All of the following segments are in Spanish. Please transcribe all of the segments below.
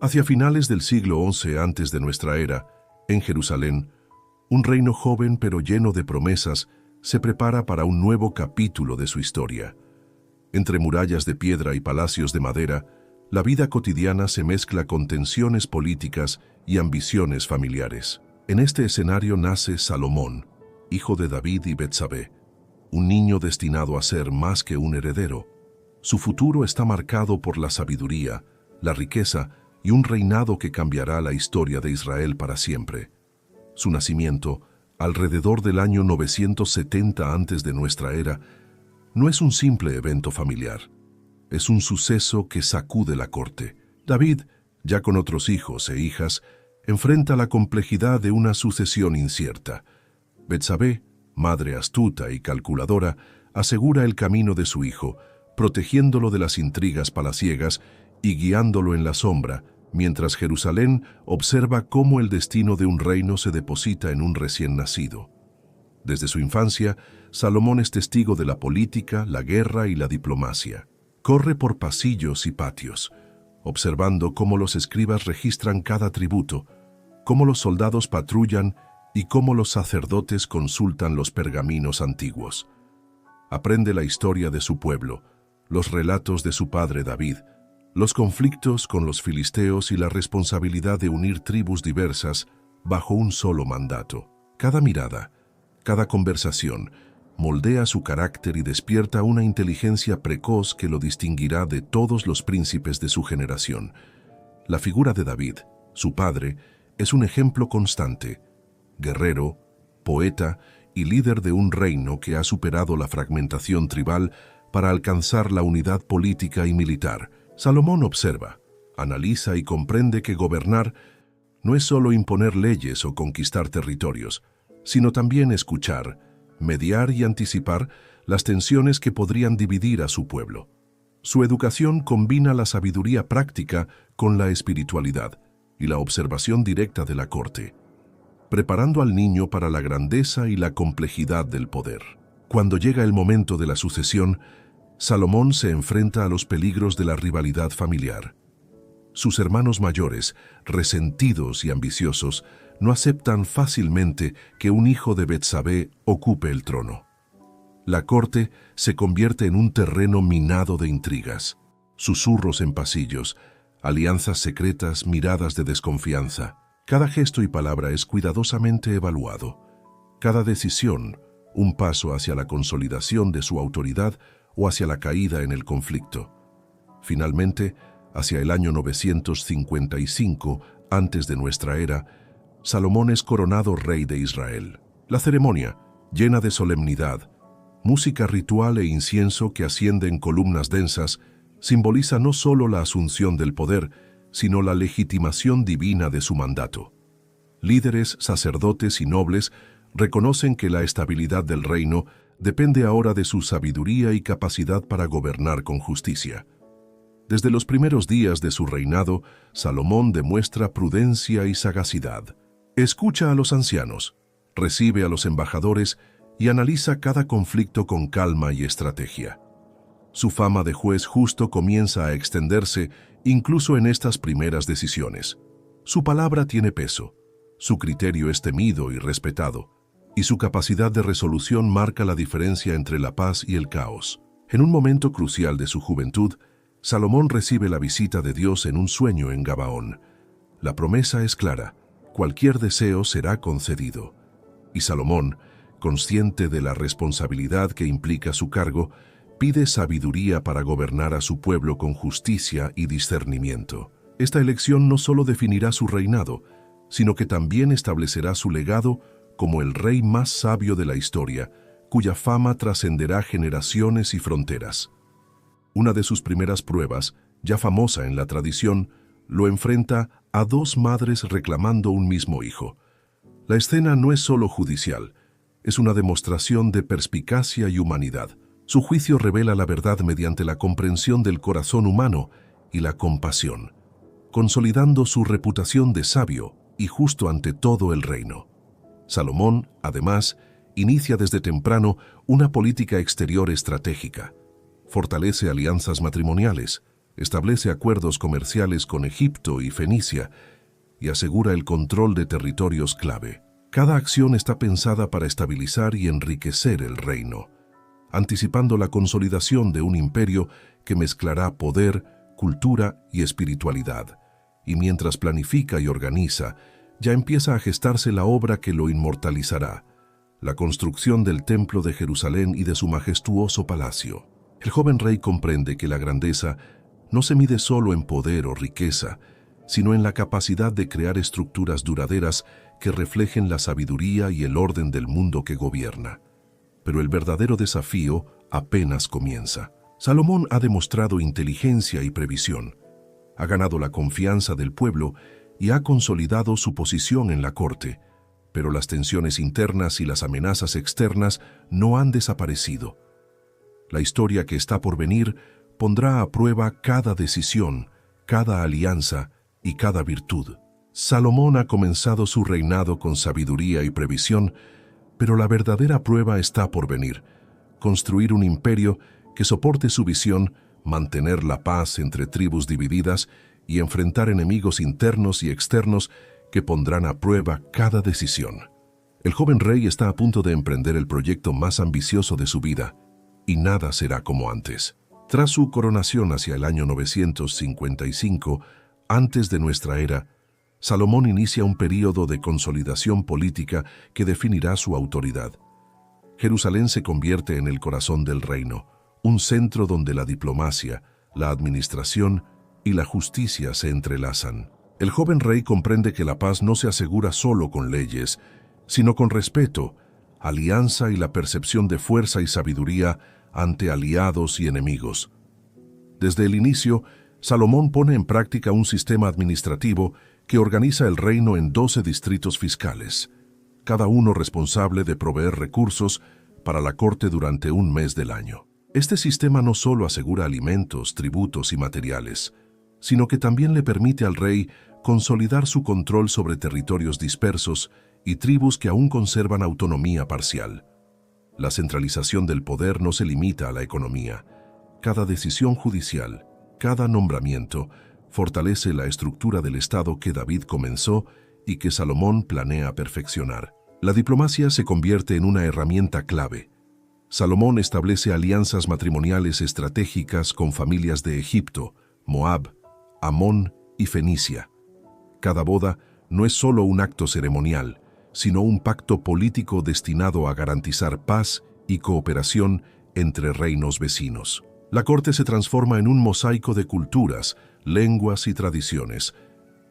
Hacia finales del siglo XI antes de nuestra era, en Jerusalén, un reino joven pero lleno de promesas se prepara para un nuevo capítulo de su historia. Entre murallas de piedra y palacios de madera, la vida cotidiana se mezcla con tensiones políticas y ambiciones familiares. En este escenario nace Salomón, hijo de David y Betsabé, un niño destinado a ser más que un heredero. Su futuro está marcado por la sabiduría, la riqueza y un reinado que cambiará la historia de Israel para siempre. Su nacimiento, alrededor del año 970 antes de nuestra era, no es un simple evento familiar. Es un suceso que sacude la corte. David, ya con otros hijos e hijas, enfrenta la complejidad de una sucesión incierta. Betsabé, madre astuta y calculadora, asegura el camino de su hijo, protegiéndolo de las intrigas palaciegas y guiándolo en la sombra, mientras Jerusalén observa cómo el destino de un reino se deposita en un recién nacido. Desde su infancia, Salomón es testigo de la política, la guerra y la diplomacia. Corre por pasillos y patios, observando cómo los escribas registran cada tributo, cómo los soldados patrullan y cómo los sacerdotes consultan los pergaminos antiguos. Aprende la historia de su pueblo, los relatos de su padre David, los conflictos con los filisteos y la responsabilidad de unir tribus diversas bajo un solo mandato. Cada mirada, cada conversación, moldea su carácter y despierta una inteligencia precoz que lo distinguirá de todos los príncipes de su generación. La figura de David, su padre, es un ejemplo constante, guerrero, poeta y líder de un reino que ha superado la fragmentación tribal para alcanzar la unidad política y militar. Salomón observa, analiza y comprende que gobernar no es solo imponer leyes o conquistar territorios, sino también escuchar, mediar y anticipar las tensiones que podrían dividir a su pueblo. Su educación combina la sabiduría práctica con la espiritualidad y la observación directa de la corte, preparando al niño para la grandeza y la complejidad del poder. Cuando llega el momento de la sucesión, Salomón se enfrenta a los peligros de la rivalidad familiar. Sus hermanos mayores, resentidos y ambiciosos, no aceptan fácilmente que un hijo de Betsabé ocupe el trono. La corte se convierte en un terreno minado de intrigas, susurros en pasillos, alianzas secretas, miradas de desconfianza. Cada gesto y palabra es cuidadosamente evaluado. Cada decisión, un paso hacia la consolidación de su autoridad o hacia la caída en el conflicto. Finalmente, hacia el año 955, antes de nuestra era, Salomón es coronado rey de Israel. La ceremonia, llena de solemnidad, música ritual e incienso que asciende en columnas densas, simboliza no solo la asunción del poder, sino la legitimación divina de su mandato. Líderes, sacerdotes y nobles reconocen que la estabilidad del reino depende ahora de su sabiduría y capacidad para gobernar con justicia. Desde los primeros días de su reinado, Salomón demuestra prudencia y sagacidad. Escucha a los ancianos, recibe a los embajadores y analiza cada conflicto con calma y estrategia. Su fama de juez justo comienza a extenderse incluso en estas primeras decisiones. Su palabra tiene peso, su criterio es temido y respetado, y su capacidad de resolución marca la diferencia entre la paz y el caos. En un momento crucial de su juventud, Salomón recibe la visita de Dios en un sueño en Gabaón. La promesa es clara: cualquier deseo será concedido. Y Salomón, consciente de la responsabilidad que implica su cargo, pide sabiduría para gobernar a su pueblo con justicia y discernimiento. Esta elección no solo definirá su reinado, sino que también establecerá su legado como el rey más sabio de la historia, cuya fama trascenderá generaciones y fronteras. Una de sus primeras pruebas, ya famosa en la tradición, lo enfrenta a dos madres reclamando un mismo hijo. La escena no es solo judicial, es una demostración de perspicacia y humanidad. Su juicio revela la verdad mediante la comprensión del corazón humano y la compasión, consolidando su reputación de sabio y justo ante todo el reino. Salomón, además, inicia desde temprano una política exterior estratégica. Fortalece alianzas matrimoniales, Establece acuerdos comerciales con Egipto y Fenicia y asegura el control de territorios clave. Cada acción está pensada para estabilizar y enriquecer el reino, anticipando la consolidación de un imperio que mezclará poder, cultura y espiritualidad. Y mientras planifica y organiza, ya empieza a gestarse la obra que lo inmortalizará, la construcción del Templo de Jerusalén y de su majestuoso palacio. El joven rey comprende que la grandeza no se mide solo en poder o riqueza, sino en la capacidad de crear estructuras duraderas que reflejen la sabiduría y el orden del mundo que gobierna. Pero el verdadero desafío apenas comienza. Salomón ha demostrado inteligencia y previsión, ha ganado la confianza del pueblo y ha consolidado su posición en la corte, pero las tensiones internas y las amenazas externas no han desaparecido. La historia que está por venir pondrá a prueba cada decisión, cada alianza y cada virtud. Salomón ha comenzado su reinado con sabiduría y previsión, pero la verdadera prueba está por venir: construir un imperio que soporte su visión, mantener la paz entre tribus divididas y enfrentar enemigos internos y externos que pondrán a prueba cada decisión. El joven rey está a punto de emprender el proyecto más ambicioso de su vida, y nada será como antes. Tras su coronación hacia el año 955, antes de nuestra era, Salomón inicia un período de consolidación política que definirá su autoridad. Jerusalén se convierte en el corazón del reino, un centro donde la diplomacia, la administración y la justicia se entrelazan. El joven rey comprende que la paz no se asegura solo con leyes, sino con respeto, alianza y la percepción de fuerza y sabiduría ante aliados y enemigos. Desde el inicio, Salomón pone en práctica un sistema administrativo que organiza el reino en 12 distritos fiscales, cada uno responsable de proveer recursos para la corte durante un mes del año. Este sistema no solo asegura alimentos, tributos y materiales, sino que también le permite al rey consolidar su control sobre territorios dispersos y tribus que aún conservan autonomía parcial. La centralización del poder no se limita a la economía. Cada decisión judicial, cada nombramiento, fortalece la estructura del Estado que David comenzó y que Salomón planea perfeccionar. La diplomacia se convierte en una herramienta clave. Salomón establece alianzas matrimoniales estratégicas con familias de Egipto, Moab, Amón y Fenicia. Cada boda no es solo un acto ceremonial, sino un pacto político destinado a garantizar paz y cooperación entre reinos vecinos. La corte se transforma en un mosaico de culturas, lenguas y tradiciones,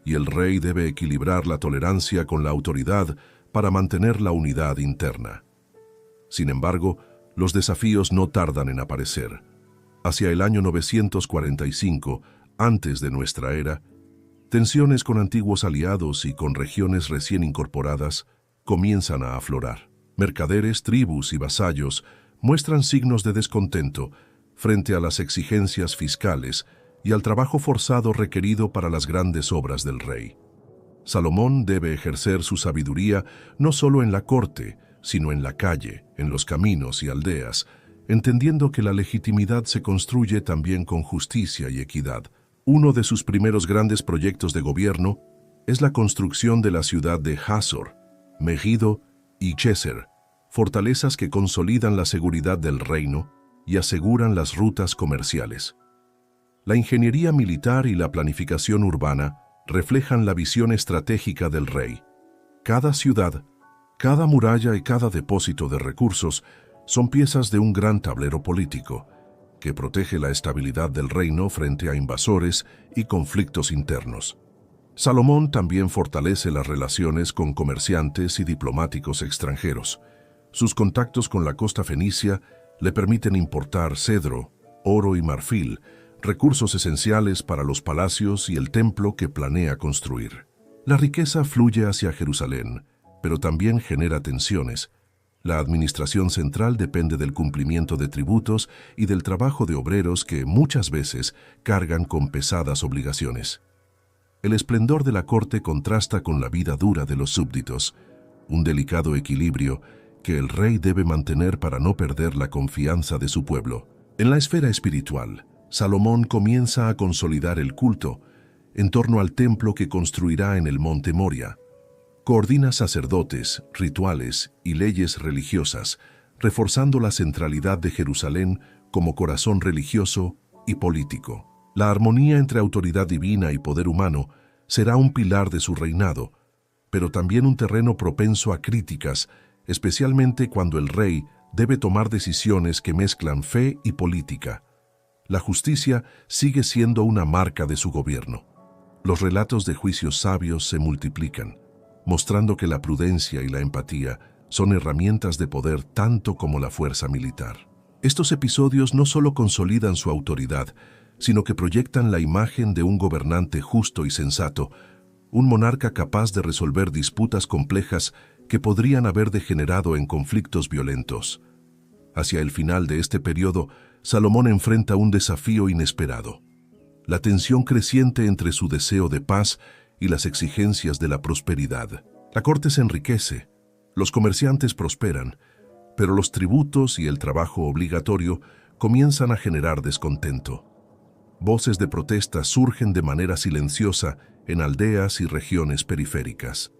y el rey debe equilibrar la tolerancia con la autoridad para mantener la unidad interna. Sin embargo, los desafíos no tardan en aparecer. Hacia el año 945, antes de nuestra era, tensiones con antiguos aliados y con regiones recién incorporadas comienzan a aflorar. Mercaderes, tribus y vasallos muestran signos de descontento frente a las exigencias fiscales y al trabajo forzado requerido para las grandes obras del rey. Salomón debe ejercer su sabiduría no solo en la corte, sino en la calle, en los caminos y aldeas, entendiendo que la legitimidad se construye también con justicia y equidad. Uno de sus primeros grandes proyectos de gobierno es la construcción de la ciudad de Hazor, Megido y Cheser, fortalezas que consolidan la seguridad del reino y aseguran las rutas comerciales. La ingeniería militar y la planificación urbana reflejan la visión estratégica del rey. Cada ciudad, cada muralla y cada depósito de recursos son piezas de un gran tablero político que protege la estabilidad del reino frente a invasores y conflictos internos. Salomón también fortalece las relaciones con comerciantes y diplomáticos extranjeros. Sus contactos con la costa fenicia le permiten importar cedro, oro y marfil, recursos esenciales para los palacios y el templo que planea construir. La riqueza fluye hacia Jerusalén, pero también genera tensiones. La administración central depende del cumplimiento de tributos y del trabajo de obreros que muchas veces cargan con pesadas obligaciones. El esplendor de la corte contrasta con la vida dura de los súbditos, un delicado equilibrio que el rey debe mantener para no perder la confianza de su pueblo. En la esfera espiritual, Salomón comienza a consolidar el culto en torno al templo que construirá en el monte Moria. Coordina sacerdotes, rituales y leyes religiosas, reforzando la centralidad de Jerusalén como corazón religioso y político. La armonía entre autoridad divina y poder humano será un pilar de su reinado, pero también un terreno propenso a críticas, especialmente cuando el rey debe tomar decisiones que mezclan fe y política. La justicia sigue siendo una marca de su gobierno. Los relatos de juicios sabios se multiplican, mostrando que la prudencia y la empatía son herramientas de poder tanto como la fuerza militar. Estos episodios no solo consolidan su autoridad, sino que proyectan la imagen de un gobernante justo y sensato, un monarca capaz de resolver disputas complejas que podrían haber degenerado en conflictos violentos. Hacia el final de este periodo, Salomón enfrenta un desafío inesperado: la tensión creciente entre su deseo de paz y las exigencias de la prosperidad. La corte se enriquece, los comerciantes prosperan, pero los tributos y el trabajo obligatorio comienzan a generar descontento. Voces de protesta surgen de manera silenciosa en aldeas y regiones periféricas.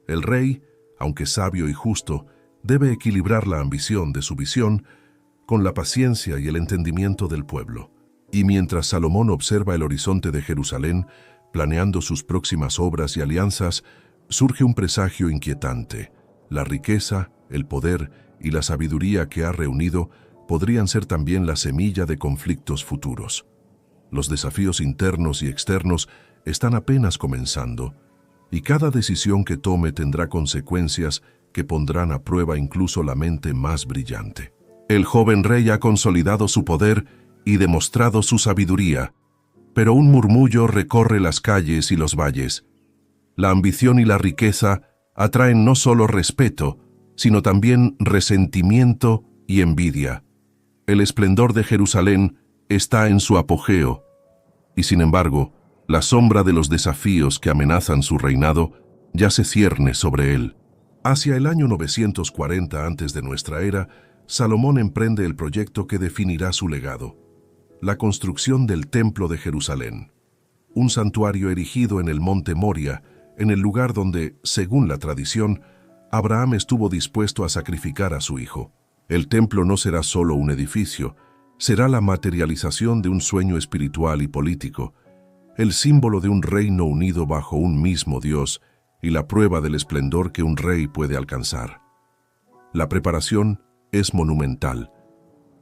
El rey, aunque sabio y justo, debe equilibrar la ambición de su visión con la paciencia y el entendimiento del pueblo. Y mientras Salomón observa el horizonte de Jerusalén, planeando sus próximas obras y alianzas, surge un presagio inquietante. La riqueza, el poder y la sabiduría que ha reunido podrían ser también la semilla de conflictos futuros. Los desafíos internos y externos están apenas comenzando, y cada decisión que tome tendrá consecuencias que pondrán a prueba incluso la mente más brillante. El joven rey ha consolidado su poder y demostrado su sabiduría, pero un murmullo recorre las calles y los valles. La ambición y la riqueza atraen no solo respeto, sino también resentimiento y envidia. El esplendor de Jerusalén está en su apogeo, y sin embargo, la sombra de los desafíos que amenazan su reinado ya se cierne sobre él. Hacia el año 940 antes de nuestra era, Salomón emprende el proyecto que definirá su legado: la construcción del Templo de Jerusalén, un santuario erigido en el monte Moria, en el lugar donde, según la tradición, Abraham estuvo dispuesto a sacrificar a su hijo. El templo no será solo un edificio, será la materialización de un sueño espiritual y político, el símbolo de un reino unido bajo un mismo Dios y la prueba del esplendor que un rey puede alcanzar. La preparación es monumental.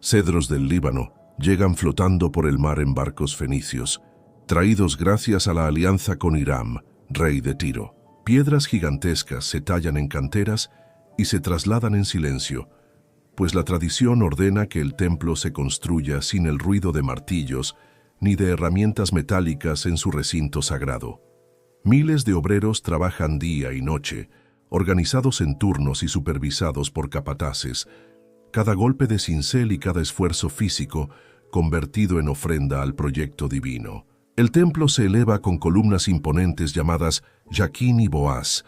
Cedros del Líbano llegan flotando por el mar en barcos fenicios, traídos gracias a la alianza con Hiram, rey de Tiro. Piedras gigantescas se tallan en canteras y se trasladan en silencio, pues la tradición ordena que el templo se construya sin el ruido de martillos ni de herramientas metálicas en su recinto sagrado. Miles de obreros trabajan día y noche, organizados en turnos y supervisados por capataces, cada golpe de cincel y cada esfuerzo físico convertido en ofrenda al proyecto divino. El templo se eleva con columnas imponentes llamadas Yaquín y Boaz,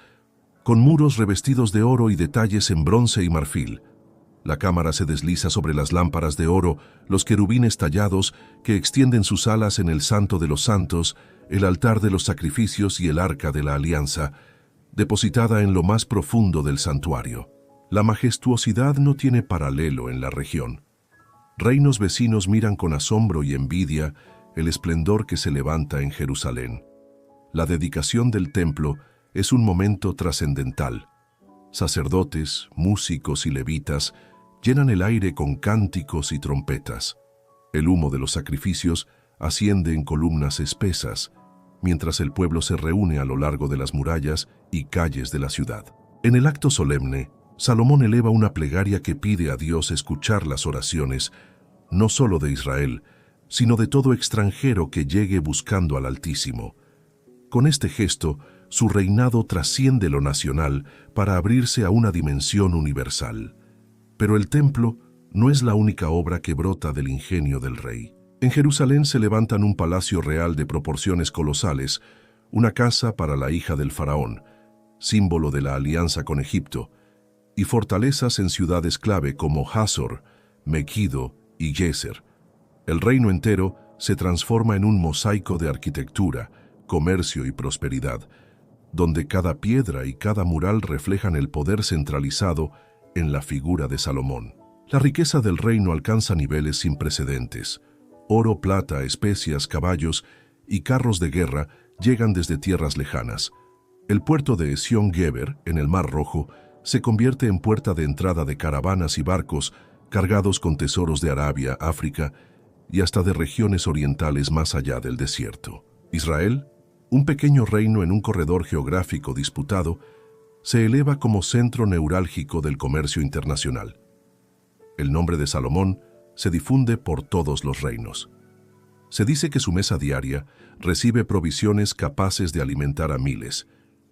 con muros revestidos de oro y detalles en bronce y marfil. La cámara se desliza sobre las lámparas de oro, los querubines tallados que extienden sus alas en el Santo de los Santos, el altar de los sacrificios y el arca de la alianza, depositada en lo más profundo del santuario. La majestuosidad no tiene paralelo en la región. Reinos vecinos miran con asombro y envidia el esplendor que se levanta en Jerusalén. La dedicación del templo es un momento trascendental. Sacerdotes, músicos y levitas llenan el aire con cánticos y trompetas. El humo de los sacrificios asciende en columnas espesas, mientras el pueblo se reúne a lo largo de las murallas y calles de la ciudad. En el acto solemne, Salomón eleva una plegaria que pide a Dios escuchar las oraciones, no solo de Israel, sino de todo extranjero que llegue buscando al Altísimo. Con este gesto, su reinado trasciende lo nacional para abrirse a una dimensión universal. Pero el templo no es la única obra que brota del ingenio del rey. En Jerusalén se levantan un palacio real de proporciones colosales, una casa para la hija del faraón, símbolo de la alianza con Egipto, y fortalezas en ciudades clave como Hazor, Megiddo y Gezer. El reino entero se transforma en un mosaico de arquitectura, comercio y prosperidad, donde cada piedra y cada mural reflejan el poder centralizado en la figura de Salomón. La riqueza del reino alcanza niveles sin precedentes. Oro, plata, especias, caballos y carros de guerra llegan desde tierras lejanas. El puerto de Ezion-Geber, en el Mar Rojo, se convierte en puerta de entrada de caravanas y barcos cargados con tesoros de Arabia, África y hasta de regiones orientales más allá del desierto. Israel, un pequeño reino en un corredor geográfico disputado, se eleva como centro neurálgico del comercio internacional. El nombre de Salomón se difunde por todos los reinos. Se dice que su mesa diaria recibe provisiones capaces de alimentar a miles,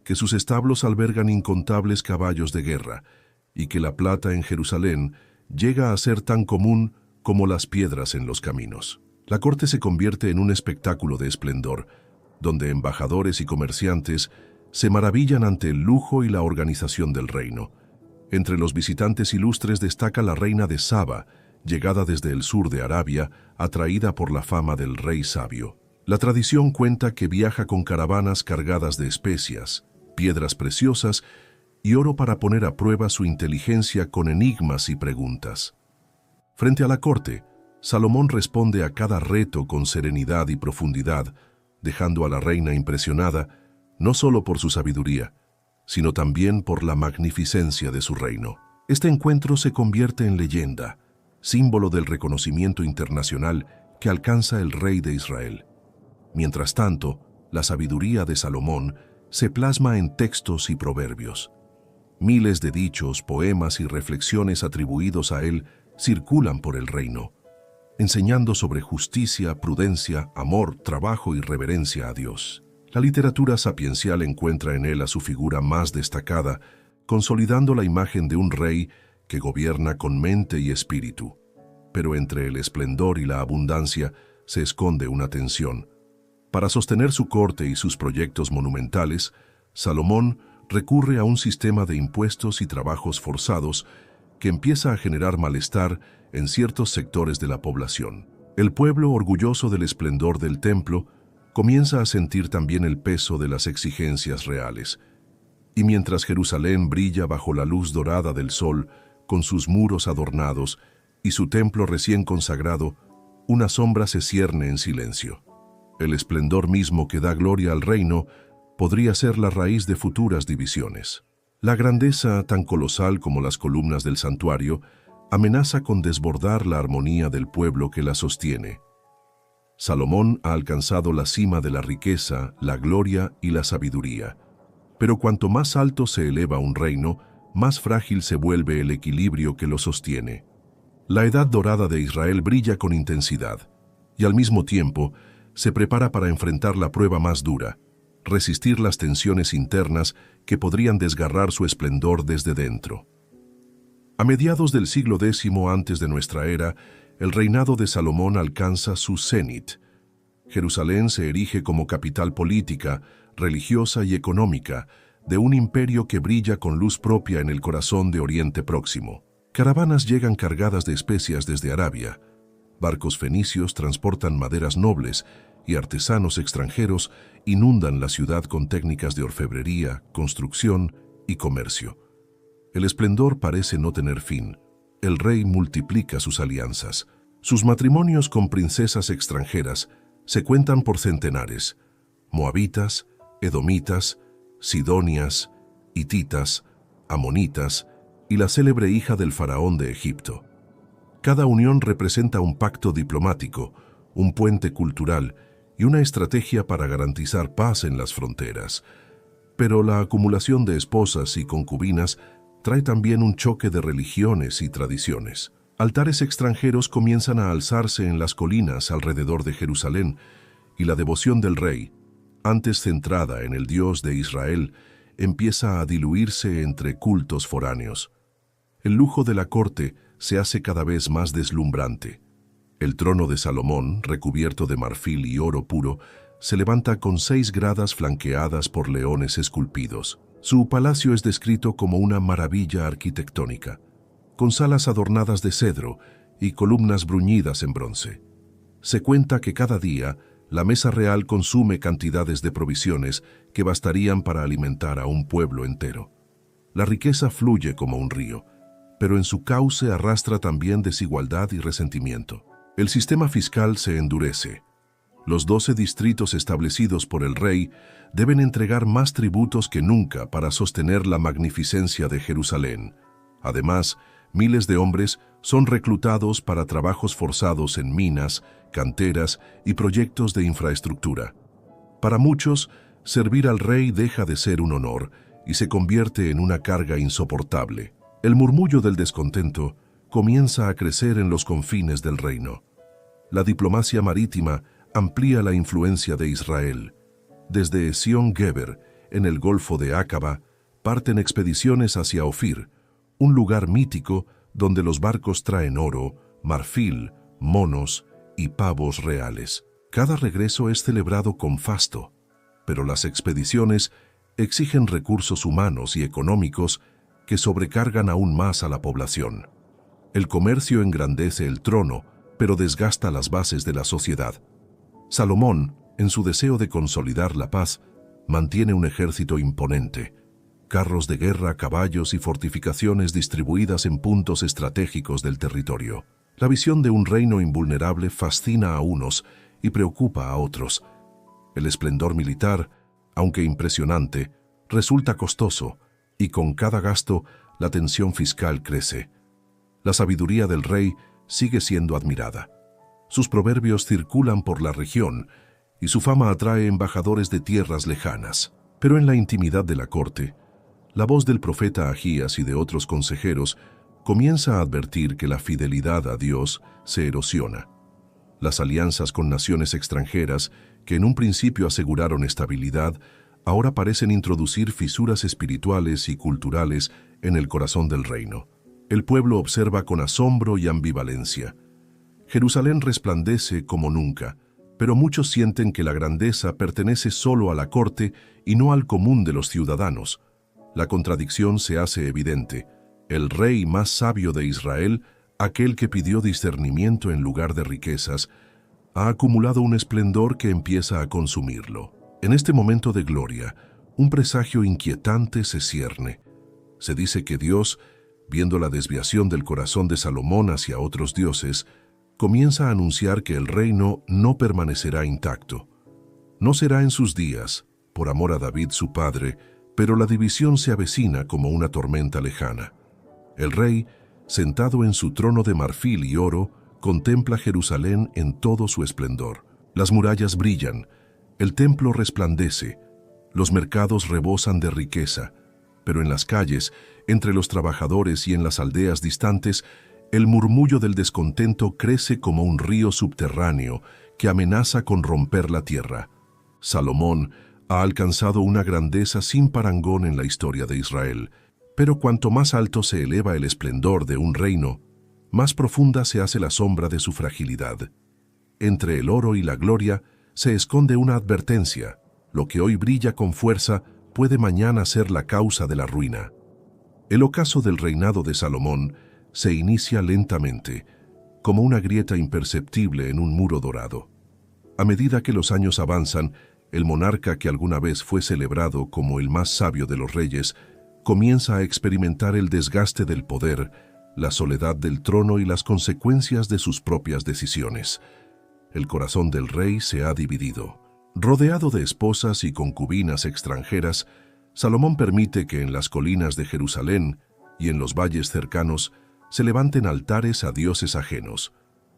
que sus establos albergan incontables caballos de guerra y que la plata en Jerusalén llega a ser tan común como las piedras en los caminos. La corte se convierte en un espectáculo de esplendor, donde embajadores y comerciantes se maravillan ante el lujo y la organización del reino. Entre los visitantes ilustres destaca la reina de Saba, llegada desde el sur de Arabia, atraída por la fama del rey sabio. La tradición cuenta que viaja con caravanas cargadas de especias, piedras preciosas y oro para poner a prueba su inteligencia con enigmas y preguntas. Frente a la corte, Salomón responde a cada reto con serenidad y profundidad, dejando a la reina impresionada no solo por su sabiduría, sino también por la magnificencia de su reino. Este encuentro se convierte en leyenda, símbolo del reconocimiento internacional que alcanza el rey de Israel. Mientras tanto, la sabiduría de Salomón se plasma en textos y proverbios. Miles de dichos, poemas y reflexiones atribuidos a él circulan por el reino, enseñando sobre justicia, prudencia, amor, trabajo y reverencia a Dios. La literatura sapiencial encuentra en él a su figura más destacada, consolidando la imagen de un rey que gobierna con mente y espíritu. Pero entre el esplendor y la abundancia se esconde una tensión. Para sostener su corte y sus proyectos monumentales, Salomón recurre a un sistema de impuestos y trabajos forzados que empieza a generar malestar en ciertos sectores de la población. El pueblo, orgulloso del esplendor del templo, comienza a sentir también el peso de las exigencias reales. Y mientras Jerusalén brilla bajo la luz dorada del sol, con sus muros adornados y su templo recién consagrado, una sombra se cierne en silencio. El esplendor mismo que da gloria al reino podría ser la raíz de futuras divisiones. La grandeza, tan colosal como las columnas del santuario, amenaza con desbordar la armonía del pueblo que la sostiene. Salomón ha alcanzado la cima de la riqueza, la gloria y la sabiduría. Pero cuanto más alto se eleva un reino, más frágil se vuelve el equilibrio que lo sostiene. La edad dorada de Israel brilla con intensidad, y al mismo tiempo se prepara para enfrentar la prueba más dura, resistir las tensiones internas que podrían desgarrar su esplendor desde dentro. A mediados del siglo X antes de nuestra era, el reinado de Salomón alcanza su cenit. Jerusalén se erige como capital política, religiosa y económica de un imperio que brilla con luz propia en el corazón de Oriente Próximo. Caravanas llegan cargadas de especias desde Arabia. Barcos fenicios transportan maderas nobles y artesanos extranjeros inundan la ciudad con técnicas de orfebrería, construcción y comercio. El esplendor parece no tener fin. El rey multiplica sus alianzas. Sus matrimonios con princesas extranjeras se cuentan por centenares. Moabitas, edomitas, sidonias, hititas, amonitas y la célebre hija del faraón de Egipto. Cada unión representa un pacto diplomático, un puente cultural y una estrategia para garantizar paz en las fronteras. Pero la acumulación de esposas y concubinas trae también un choque de religiones y tradiciones. Altares extranjeros comienzan a alzarse en las colinas alrededor de Jerusalén, y la devoción del rey, antes centrada en el Dios de Israel, empieza a diluirse entre cultos foráneos. El lujo de la corte se hace cada vez más deslumbrante. El trono de Salomón, recubierto de marfil y oro puro, se levanta con 6 gradas flanqueadas por leones esculpidos. Su palacio es descrito como una maravilla arquitectónica, con salas adornadas de cedro y columnas bruñidas en bronce. Se cuenta que cada día la mesa real consume cantidades de provisiones que bastarían para alimentar a un pueblo entero. La riqueza fluye como un río, pero en su cauce arrastra también desigualdad y resentimiento. El sistema fiscal se endurece. Los 12 distritos establecidos por el rey deben entregar más tributos que nunca para sostener la magnificencia de Jerusalén. Además, miles de hombres son reclutados para trabajos forzados en minas, canteras y proyectos de infraestructura. Para muchos, servir al rey deja de ser un honor y se convierte en una carga insoportable. El murmullo del descontento comienza a crecer en los confines del reino. La diplomacia marítima amplía la influencia de Israel. Desde Ezión-Geber, en el Golfo de Acaba, parten expediciones hacia Ofir, un lugar mítico donde los barcos traen oro, marfil, monos y pavos reales. Cada regreso es celebrado con fasto, pero las expediciones exigen recursos humanos y económicos que sobrecargan aún más a la población. El comercio engrandece el trono, pero desgasta las bases de la sociedad. Salomón, en su deseo de consolidar la paz, mantiene un ejército imponente, carros de guerra, caballos y fortificaciones distribuidas en puntos estratégicos del territorio. La visión de un reino invulnerable fascina a unos y preocupa a otros. El esplendor militar, aunque impresionante, resulta costoso, y con cada gasto la tensión fiscal crece. La sabiduría del rey sigue siendo admirada. Sus proverbios circulan por la región y su fama atrae embajadores de tierras lejanas. Pero en la intimidad de la corte, la voz del profeta Ahías y de otros consejeros comienza a advertir que la fidelidad a Dios se erosiona. Las alianzas con naciones extranjeras, que en un principio aseguraron estabilidad, ahora parecen introducir fisuras espirituales y culturales en el corazón del reino. El pueblo observa con asombro y ambivalencia. Jerusalén resplandece como nunca, pero muchos sienten que la grandeza pertenece solo a la corte y no al común de los ciudadanos. La contradicción se hace evidente. El rey más sabio de Israel, aquel que pidió discernimiento en lugar de riquezas, ha acumulado un esplendor que empieza a consumirlo. En este momento de gloria, un presagio inquietante se cierne. Se dice que Dios, viendo la desviación del corazón de Salomón hacia otros dioses, comienza a anunciar que el reino no permanecerá intacto. No será en sus días, por amor a David su padre, pero la división se avecina como una tormenta lejana. El rey, sentado en su trono de marfil y oro, contempla Jerusalén en todo su esplendor. Las murallas brillan, el templo resplandece, los mercados rebosan de riqueza, pero en las calles, entre los trabajadores y en las aldeas distantes, el murmullo del descontento crece como un río subterráneo que amenaza con romper la tierra. Salomón ha alcanzado una grandeza sin parangón en la historia de Israel, pero cuanto más alto se eleva el esplendor de un reino, más profunda se hace la sombra de su fragilidad. Entre el oro y la gloria se esconde una advertencia: lo que hoy brilla con fuerza puede mañana ser la causa de la ruina. El ocaso del reinado de Salomón se inicia lentamente, como una grieta imperceptible en un muro dorado. A medida que los años avanzan, el monarca que alguna vez fue celebrado como el más sabio de los reyes, comienza a experimentar el desgaste del poder, la soledad del trono y las consecuencias de sus propias decisiones. El corazón del rey se ha dividido. Rodeado de esposas y concubinas extranjeras, Salomón permite que en las colinas de Jerusalén y en los valles cercanos se levanten altares a dioses ajenos: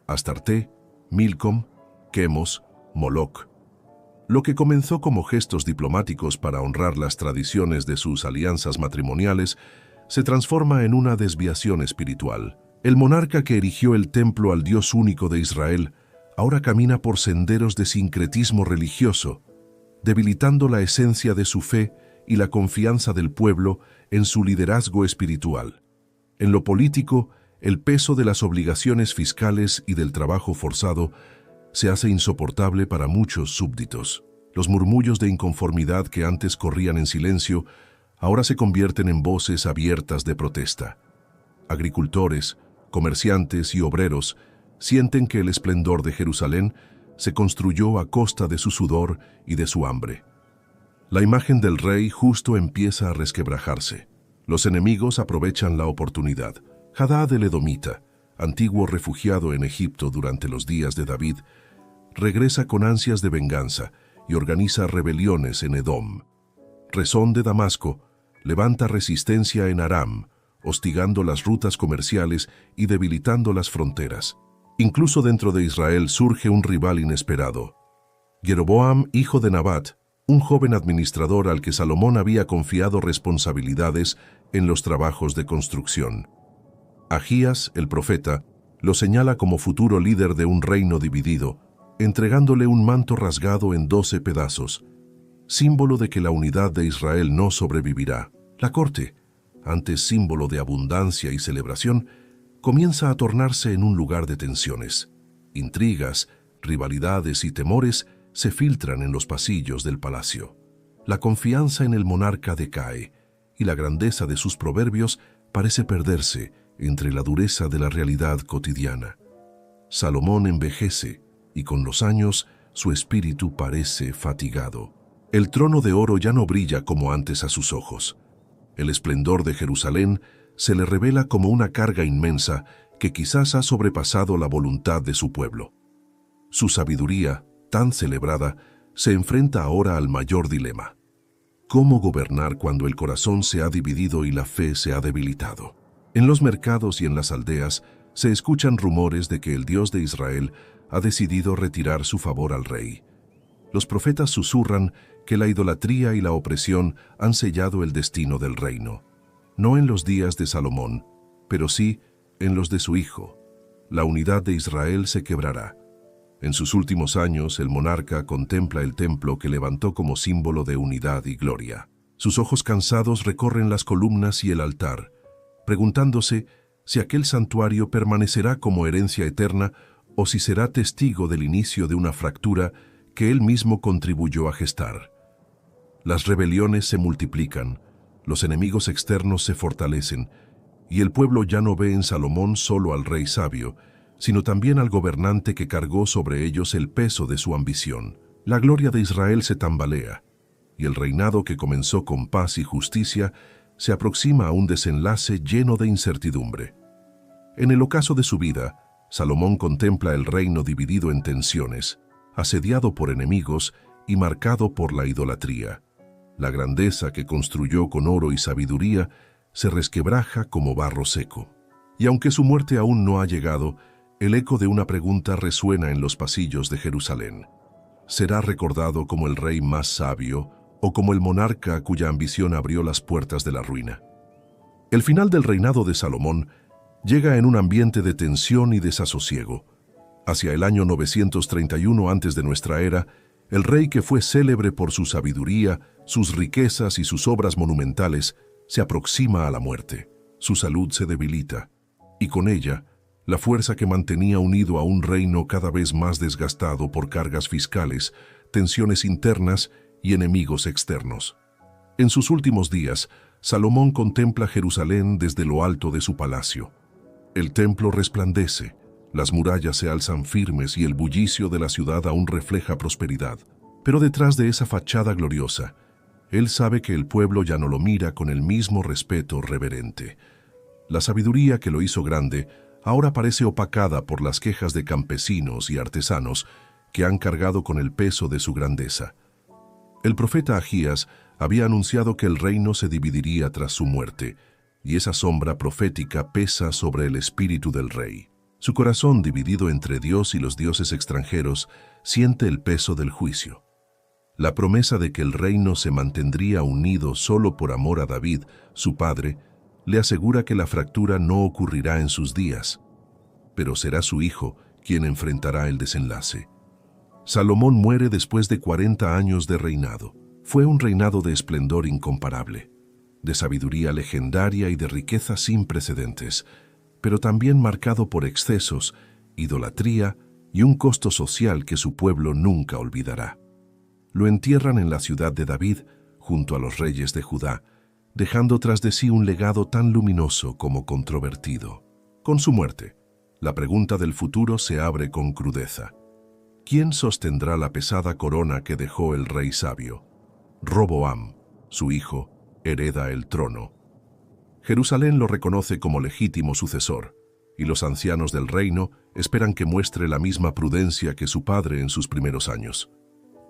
Astarte, Milcom, Quemos, Moloc. Lo que comenzó como gestos diplomáticos para honrar las tradiciones de sus alianzas matrimoniales se transforma en una desviación espiritual. El monarca que erigió el templo al Dios único de Israel ahora camina por senderos de sincretismo religioso, debilitando la esencia de su fe y la confianza del pueblo en su liderazgo espiritual. En lo político, el peso de las obligaciones fiscales y del trabajo forzado se hace insoportable para muchos súbditos. Los murmullos de inconformidad que antes corrían en silencio ahora se convierten en voces abiertas de protesta. Agricultores, comerciantes y obreros Sienten que el esplendor de Jerusalén se construyó a costa de su sudor y de su hambre. La imagen del rey justo empieza a resquebrajarse. Los enemigos aprovechan la oportunidad. Hadad el Edomita, antiguo refugiado en Egipto durante los días de David, regresa con ansias de venganza y organiza rebeliones en Edom. Rezón de Damasco levanta resistencia en Aram, hostigando las rutas comerciales y debilitando las fronteras. Incluso dentro de Israel surge un rival inesperado. Jeroboam, hijo de Nabat, un joven administrador al que Salomón había confiado responsabilidades en los trabajos de construcción. Ahías, el profeta, lo señala como futuro líder de un reino dividido, entregándole un manto rasgado en 12 pedazos, símbolo de que la unidad de Israel no sobrevivirá. La corte, antes símbolo de abundancia y celebración, comienza a tornarse en un lugar de tensiones. Intrigas, rivalidades y temores se filtran en los pasillos del palacio. La confianza en el monarca decae y la grandeza de sus proverbios parece perderse entre la dureza de la realidad cotidiana. Salomón envejece y con los años su espíritu parece fatigado. El trono de oro ya no brilla como antes a sus ojos. El esplendor de Jerusalén se le revela como una carga inmensa que quizás ha sobrepasado la voluntad de su pueblo. Su sabiduría, tan celebrada, se enfrenta ahora al mayor dilema. ¿Cómo gobernar cuando el corazón se ha dividido y la fe se ha debilitado? En los mercados y en las aldeas se escuchan rumores de que el Dios de Israel ha decidido retirar su favor al rey. Los profetas susurran que la idolatría y la opresión han sellado el destino del reino. No en los días de Salomón, pero sí en los de su hijo. La unidad de Israel se quebrará. En sus últimos años, el monarca contempla el templo que levantó como símbolo de unidad y gloria. Sus ojos cansados recorren las columnas y el altar, preguntándose si aquel santuario permanecerá como herencia eterna o si será testigo del inicio de una fractura que él mismo contribuyó a gestar. Las rebeliones se multiplican, los enemigos externos se fortalecen, y el pueblo ya no ve en Salomón solo al rey sabio, sino también al gobernante que cargó sobre ellos el peso de su ambición. La gloria de Israel se tambalea, y el reinado que comenzó con paz y justicia se aproxima a un desenlace lleno de incertidumbre. En el ocaso de su vida, Salomón contempla el reino dividido en tensiones, asediado por enemigos y marcado por la idolatría. La grandeza que construyó con oro y sabiduría se resquebraja como barro seco. Y aunque su muerte aún no ha llegado, el eco de una pregunta resuena en los pasillos de Jerusalén. ¿Será recordado como el rey más sabio o como el monarca cuya ambición abrió las puertas de la ruina? El final del reinado de Salomón llega en un ambiente de tensión y desasosiego. Hacia el año 931 antes de nuestra era, el rey que fue célebre por su sabiduría, sus riquezas y sus obras monumentales, se aproxima a la muerte. Su salud se debilita, y con ella, la fuerza que mantenía unido a un reino cada vez más desgastado por cargas fiscales, tensiones internas y enemigos externos. En sus últimos días, Salomón contempla Jerusalén desde lo alto de su palacio. El templo resplandece, las murallas se alzan firmes y el bullicio de la ciudad aún refleja prosperidad. Pero detrás de esa fachada gloriosa, él sabe que el pueblo ya no lo mira con el mismo respeto reverente. La sabiduría que lo hizo grande ahora parece opacada por las quejas de campesinos y artesanos que han cargado con el peso de su grandeza. El profeta Ahías había anunciado que el reino se dividiría tras su muerte, y esa sombra profética pesa sobre el espíritu del rey. Su corazón, dividido entre Dios y los dioses extranjeros, siente el peso del juicio. La promesa de que el reino se mantendría unido solo por amor a David, su padre, le asegura que la fractura no ocurrirá en sus días, pero será su hijo quien enfrentará el desenlace. Salomón muere después de 40 años de reinado. Fue un reinado de esplendor incomparable, de sabiduría legendaria y de riqueza sin precedentes, pero también marcado por excesos, idolatría y un costo social que su pueblo nunca olvidará. Lo entierran en la ciudad de David, junto a los reyes de Judá, dejando tras de sí un legado tan luminoso como controvertido. Con su muerte, La pregunta del futuro se abre con crudeza. ¿Quién sostendrá la pesada corona que dejó el rey sabio? Roboam, su hijo, hereda el trono. Jerusalén lo reconoce como legítimo sucesor, y los ancianos del reino esperan que muestre la misma prudencia que su padre en sus primeros años.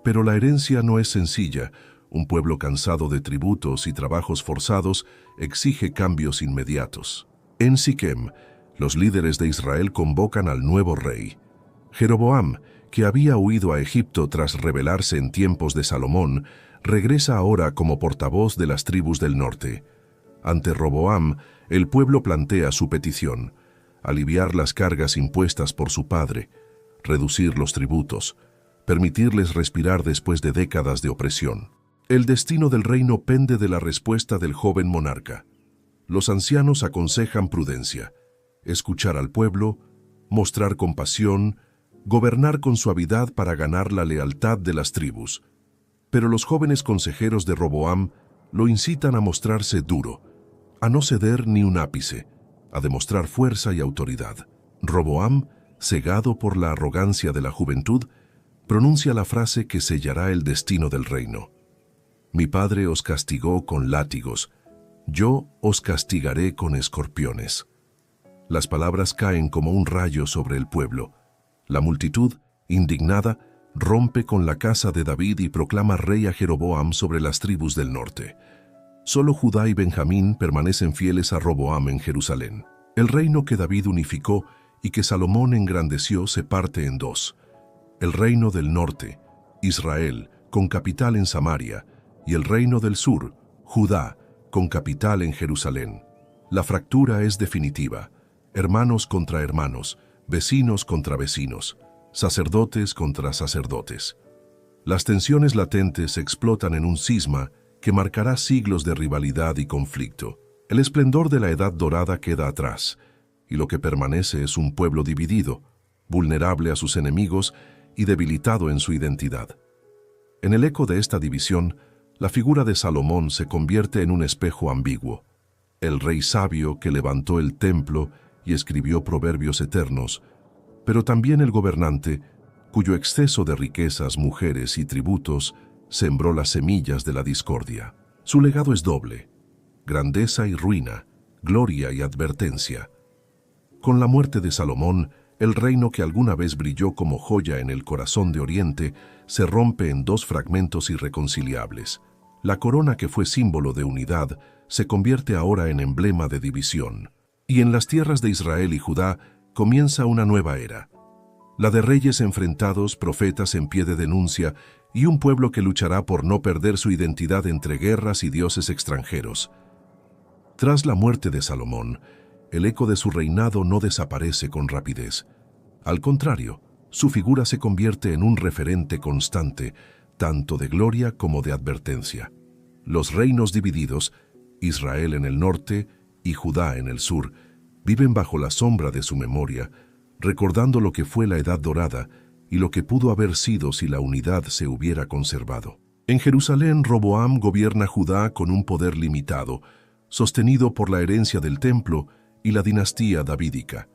Pero la herencia no es sencilla. Un pueblo cansado de tributos y trabajos forzados exige cambios inmediatos. En Siquem, los líderes de Israel convocan al nuevo rey. Jeroboam, que había huido a Egipto tras rebelarse en tiempos de Salomón, regresa ahora como portavoz de las tribus del norte. Ante Roboam, el pueblo plantea su petición: aliviar las cargas impuestas por su padre, reducir los tributos, permitirles respirar después de décadas de opresión. El destino del reino pende de la respuesta del joven monarca. Los ancianos aconsejan prudencia, escuchar al pueblo, mostrar compasión, gobernar con suavidad para ganar la lealtad de las tribus. Pero los jóvenes consejeros de Roboam lo incitan a mostrarse duro, a no ceder ni un ápice, a demostrar fuerza y autoridad. Roboam, cegado por la arrogancia de la juventud, pronuncia la frase que sellará el destino del reino. Mi padre os castigó con látigos, yo os castigaré con escorpiones. Las palabras caen como un rayo sobre el pueblo. La multitud, indignada, rompe con la casa de David y proclama rey a Jeroboam sobre las tribus del norte. Solo Judá y Benjamín permanecen fieles a Roboam en Jerusalén. El reino que David unificó y que Salomón engrandeció se parte en dos. El reino del norte, Israel, con capital en Samaria, y el reino del sur, Judá, con capital en Jerusalén. La fractura es definitiva: hermanos contra hermanos, vecinos contra vecinos, sacerdotes contra sacerdotes. Las tensiones latentes explotan en un cisma que marcará siglos de rivalidad y conflicto. El esplendor de la Edad Dorada queda atrás, y lo que permanece es un pueblo dividido, vulnerable a sus enemigos y debilitado en su identidad. En el eco de esta división, la figura de Salomón se convierte en un espejo ambiguo. El rey sabio que levantó el templo y escribió proverbios eternos, pero también el gobernante cuyo exceso de riquezas, mujeres y tributos sembró las semillas de la discordia. Su legado es doble: grandeza y ruina, gloria y advertencia. Con la muerte de Salomón, el reino que alguna vez brilló como joya en el corazón de Oriente se rompe en dos fragmentos irreconciliables. La corona que fue símbolo de unidad se convierte ahora en emblema de división. Y en las tierras de Israel y Judá comienza una nueva era, la de reyes enfrentados, profetas en pie de denuncia y un pueblo que luchará por no perder su identidad entre guerras y dioses extranjeros. Tras la muerte de Salomón, el eco de su reinado no desaparece con rapidez. Al contrario, su figura se convierte en un referente constante, tanto de gloria como de advertencia. Los reinos divididos, Israel en el norte y Judá en el sur, viven bajo la sombra de su memoria, recordando lo que fue la Edad Dorada y lo que pudo haber sido si la unidad se hubiera conservado. En Jerusalén, Roboam gobierna Judá con un poder limitado, sostenido por la herencia del templo y la dinastía davídica.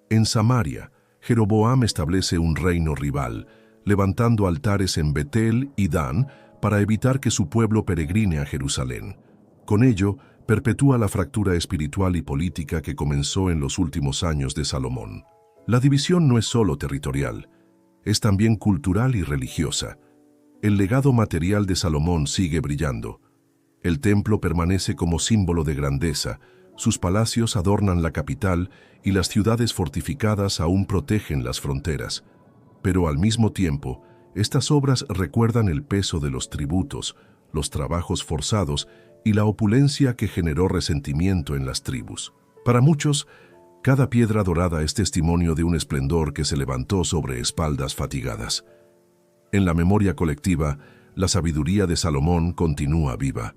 En Samaria, Jeroboam establece un reino rival, levantando altares en Betel y Dan para evitar que su pueblo peregrine a Jerusalén. Con ello, perpetúa la fractura espiritual y política que comenzó en los últimos años de Salomón. La división no es solo territorial, es también cultural y religiosa. El legado material de Salomón sigue brillando. El templo permanece como símbolo de grandeza, sus palacios adornan la capital y las ciudades fortificadas aún protegen las fronteras. Pero al mismo tiempo, estas obras recuerdan el peso de los tributos, los trabajos forzados y la opulencia que generó resentimiento en las tribus. Para muchos, cada piedra dorada es testimonio de un esplendor que se levantó sobre espaldas fatigadas. En la memoria colectiva, la sabiduría de Salomón continúa viva.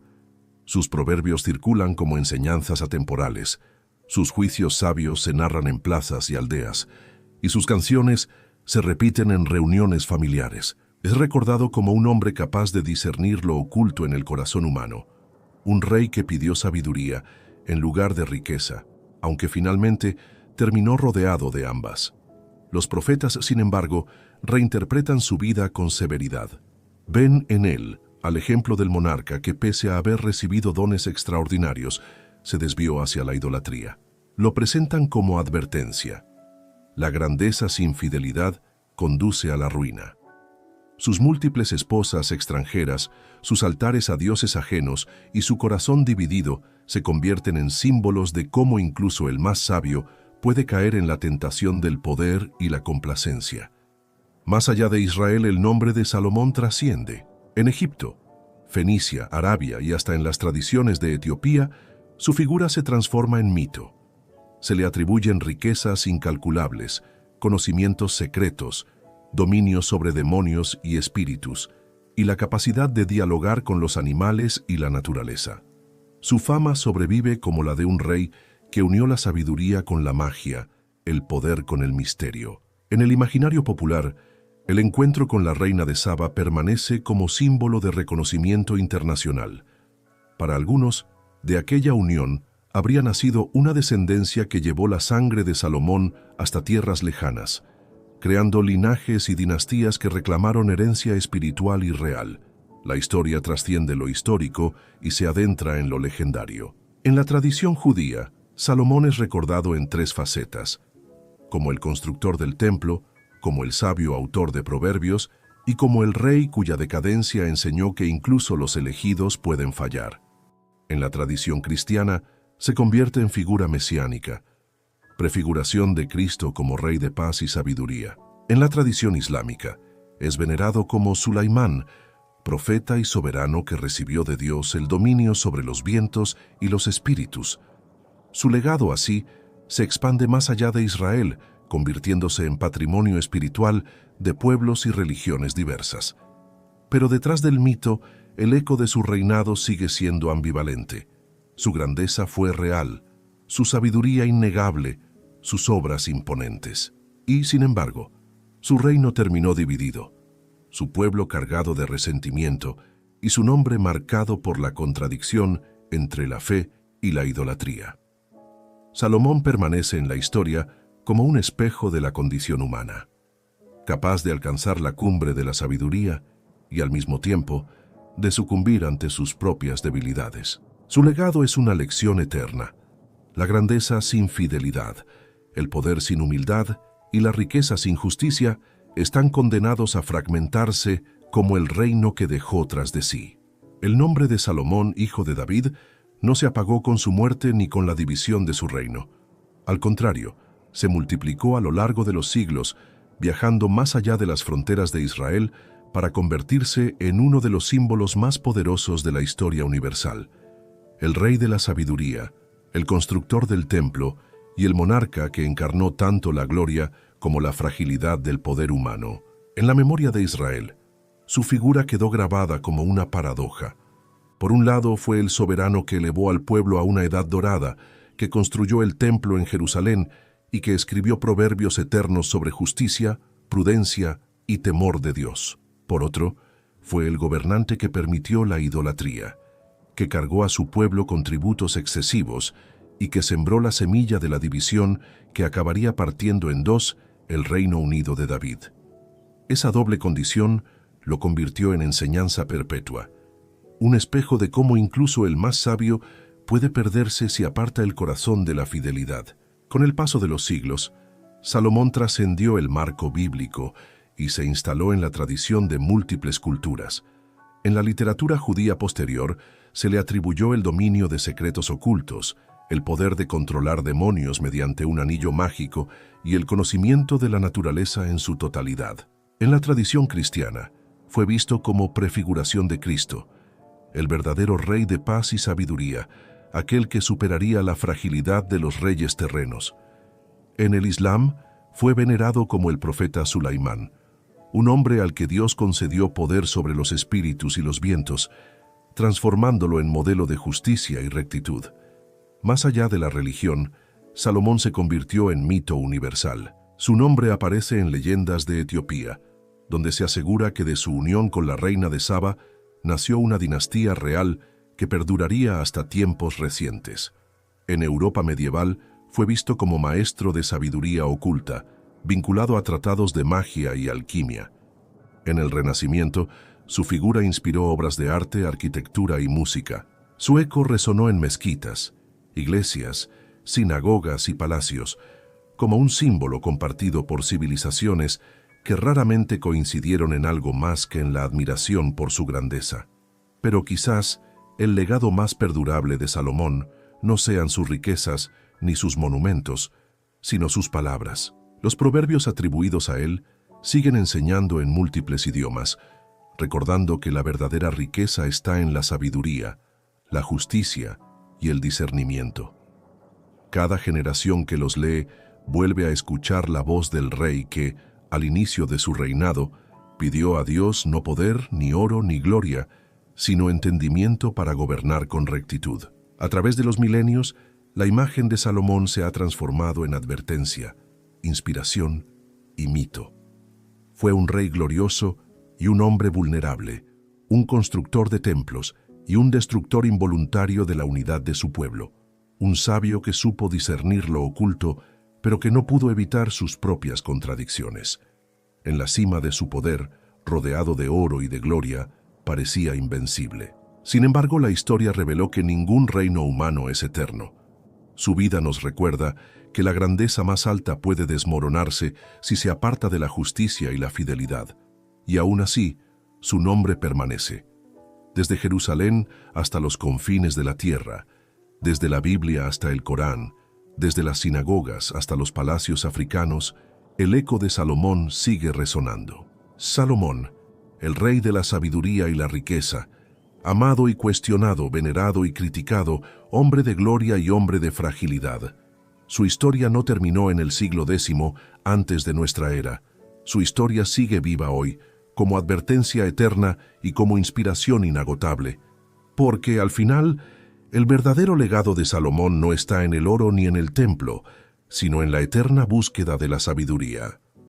Sus proverbios circulan como enseñanzas atemporales, sus juicios sabios se narran en plazas y aldeas, y sus canciones se repiten en reuniones familiares. Es recordado como un hombre capaz de discernir lo oculto en el corazón humano, un rey que pidió sabiduría en lugar de riqueza, aunque finalmente terminó rodeado de ambas. Los profetas, sin embargo, reinterpretan su vida con severidad. Ven en él al ejemplo del monarca que, pese a haber recibido dones extraordinarios, se desvió hacia la idolatría. Lo presentan como advertencia. La grandeza sin fidelidad conduce a la ruina. Sus múltiples esposas extranjeras, sus altares a dioses ajenos y su corazón dividido se convierten en símbolos de cómo incluso el más sabio puede caer en la tentación del poder y la complacencia. Más allá de Israel, el nombre de Salomón trasciende. En Egipto, Fenicia, Arabia y hasta en las tradiciones de Etiopía, su figura se transforma en mito. Se le atribuyen riquezas incalculables, conocimientos secretos, dominio sobre demonios y espíritus, y la capacidad de dialogar con los animales y la naturaleza. Su fama sobrevive como la de un rey que unió la sabiduría con la magia, el poder con el misterio. En el imaginario popular, el encuentro con la reina de Saba permanece como símbolo de reconocimiento internacional. Para algunos, de aquella unión habría nacido una descendencia que llevó la sangre de Salomón hasta tierras lejanas, creando linajes y dinastías que reclamaron herencia espiritual y real. La historia trasciende lo histórico y se adentra en lo legendario. En la tradición judía, Salomón es recordado en tres facetas: como el constructor del templo, como el sabio autor de proverbios y como el rey cuya decadencia enseñó que incluso los elegidos pueden fallar. En la tradición cristiana, se convierte en figura mesiánica, prefiguración de Cristo como Rey de paz y sabiduría. En la tradición islámica, es venerado como Sulaimán, profeta y soberano que recibió de Dios el dominio sobre los vientos y los espíritus. Su legado así se expande más allá de Israel, convirtiéndose en patrimonio espiritual de pueblos y religiones diversas. Pero detrás del mito, el eco de su reinado sigue siendo ambivalente. Su grandeza fue real, su sabiduría innegable, sus obras imponentes. Y, sin embargo, su reino terminó dividido, su pueblo cargado de resentimiento y su nombre marcado por la contradicción entre la fe y la idolatría. Salomón permanece en la historia como un espejo de la condición humana, capaz de alcanzar la cumbre de la sabiduría y, al mismo tiempo, de sucumbir ante sus propias debilidades. Su legado es una lección eterna: la grandeza sin fidelidad, el poder sin humildad y la riqueza sin justicia están condenados a fragmentarse como el reino que dejó tras de sí. El nombre de Salomón, hijo de David, no se apagó con su muerte ni con la división de su reino. Al contrario, se multiplicó a lo largo de los siglos, viajando más allá de las fronteras de Israel para convertirse en uno de los símbolos más poderosos de la historia universal. El rey de la sabiduría, el constructor del templo y el monarca que encarnó tanto la gloria como la fragilidad del poder humano. En la memoria de Israel, su figura quedó grabada como una paradoja. Por un lado, fue el soberano que elevó al pueblo a una edad dorada, que construyó el templo en Jerusalén y que escribió proverbios eternos sobre justicia, prudencia y temor de Dios. Por otro, fue el gobernante que permitió la idolatría, que cargó a su pueblo con tributos excesivos y que sembró la semilla de la división que acabaría partiendo en dos el reino unido de David. Esa doble condición lo convirtió en enseñanza perpetua, un espejo de cómo incluso el más sabio puede perderse si aparta el corazón de la fidelidad. Con el paso de los siglos, Salomón trascendió el marco bíblico y se instaló en la tradición de múltiples culturas. En la literatura judía posterior, se le atribuyó el dominio de secretos ocultos, el poder de controlar demonios mediante un anillo mágico y el conocimiento de la naturaleza en su totalidad. En la tradición cristiana, fue visto como prefiguración de Cristo, el verdadero Rey de paz y sabiduría, aquel que superaría la fragilidad de los reyes terrenos. En el Islam, fue venerado como el profeta Sulaimán, un hombre al que Dios concedió poder sobre los espíritus y los vientos, transformándolo en modelo de justicia y rectitud. Más allá de la religión, Salomón se convirtió en mito universal. Su nombre aparece en leyendas de Etiopía, donde se asegura que de su unión con la reina de Saba nació una dinastía real que perduraría hasta tiempos recientes. En Europa medieval, fue visto como maestro de sabiduría oculta, vinculado a tratados de magia y alquimia. En el Renacimiento, su figura inspiró obras de arte, arquitectura y música. Su eco resonó en mezquitas, iglesias, sinagogas y palacios, como un símbolo compartido por civilizaciones que raramente coincidieron en algo más que en la admiración por su grandeza. Pero quizás el legado más perdurable de Salomón no sean sus riquezas ni sus monumentos, sino sus palabras. Los proverbios atribuidos a él siguen enseñando en múltiples idiomas, recordando que la verdadera riqueza está en la sabiduría, la justicia y el discernimiento. Cada generación que los lee vuelve a escuchar la voz del rey que, al inicio de su reinado, pidió a Dios no poder, ni oro, ni gloria, sino entendimiento para gobernar con rectitud. A través de los milenios, la imagen de Salomón se ha transformado en advertencia, inspiración y mito. Fue un rey glorioso y un hombre vulnerable, un constructor de templos y un destructor involuntario de la unidad de su pueblo, un sabio que supo discernir lo oculto, pero que no pudo evitar sus propias contradicciones. En la cima de su poder, rodeado de oro y de gloria, parecía invencible. Sin embargo, la historia reveló que ningún reino humano es eterno. Su vida nos recuerda que la grandeza más alta puede desmoronarse si se aparta de la justicia y la fidelidad. Y aún así, su nombre permanece. Desde Jerusalén hasta los confines de la tierra, desde la Biblia hasta el Corán, desde las sinagogas hasta los palacios africanos, el eco de Salomón sigue resonando. Salomón, el rey de la sabiduría y la riqueza, amado y cuestionado, venerado y criticado, hombre de gloria y hombre de fragilidad. Su historia no terminó en el siglo X antes de nuestra era. Su historia sigue viva hoy, como advertencia eterna y como inspiración inagotable. Porque, al final, el verdadero legado de Salomón no está en el oro ni en el templo, sino en la eterna búsqueda de la sabiduría.